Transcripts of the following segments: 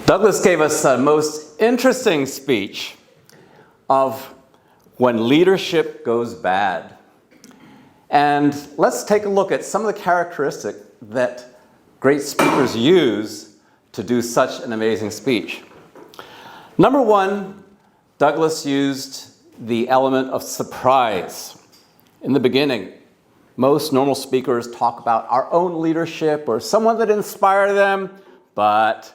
Douglas gave us a most interesting speech of when leadership goes bad. And let's take a look at some of the characteristics that great speakers use to do such an amazing speech. Number one, Douglas used the element of surprise. In the beginning, most normal speakers talk about our own leadership or someone that inspired them, but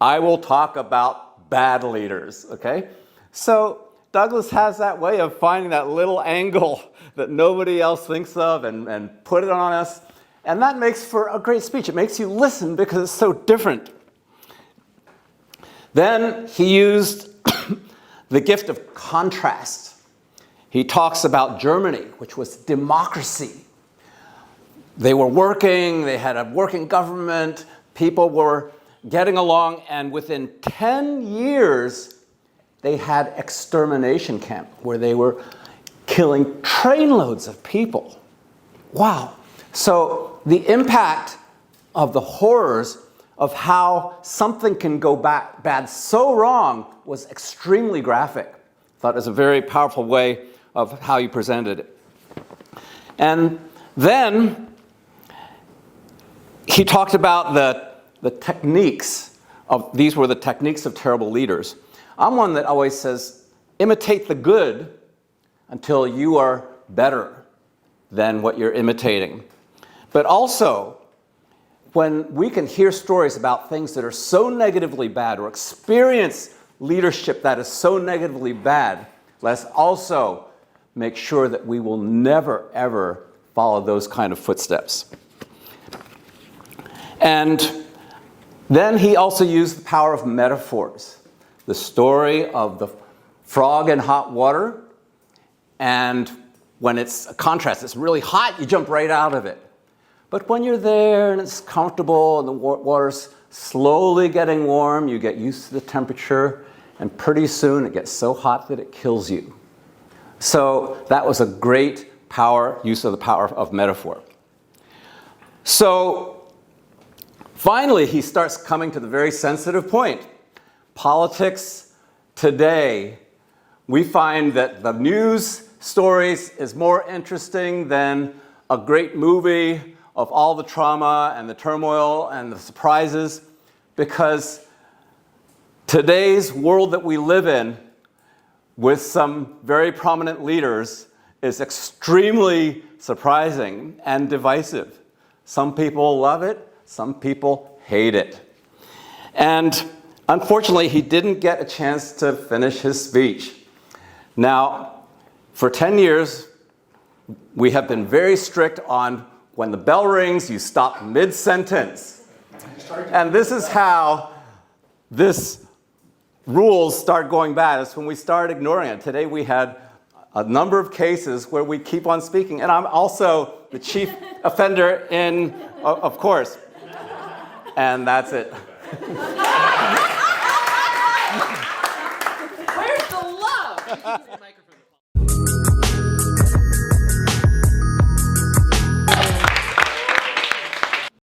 I will talk about bad leaders, okay? So Douglas has that way of finding that little angle that nobody else thinks of and put it on us. And that makes for a great speech. It makes you listen because it's so different. Then he used the gift of contrast. He talks about Germany, which was democracy. They were working, they had a working government, people were getting along, and within 10 years, they had extermination camp where they were killing trainloads of people. Wow. So the impact of the horrors of how something can go bad so wrong was extremely graphic. I thought it was a very powerful way of how you presented it. And then he talked about the techniques of, these were the techniques of terrible leaders. I'm one that always says, imitate the good until you are better than what you're imitating. But also, when we can hear stories about things that are so negatively bad or experience leadership that is so negatively bad, let's also make sure that we will never, ever follow those kind of footsteps. And then he also used the power of metaphors. The story of the frog in hot water, and when it's a contrast, it's really hot, you jump right out of it. But when you're there and it's comfortable and the water's slowly getting warm, you get used to the temperature, and pretty soon it gets so hot that it kills you. So that was a great use of the power of metaphor. So finally, he starts coming to the very sensitive point. Politics today, we find that the news stories is more interesting than a great movie of all the trauma and the turmoil and the surprises, because today's world that we live in with some very prominent leaders is extremely surprising and divisive. Some people love it, some people hate it. And unfortunately, he didn't get a chance to finish his speech. Now, for 10 years, we have been very strict on when the bell rings, you stop mid-sentence. And this is how this rules start going bad. It's when we start ignoring it. Today we had a number of cases where we keep on speaking. And I'm also the chief offender of course. And that's it. Where's the love?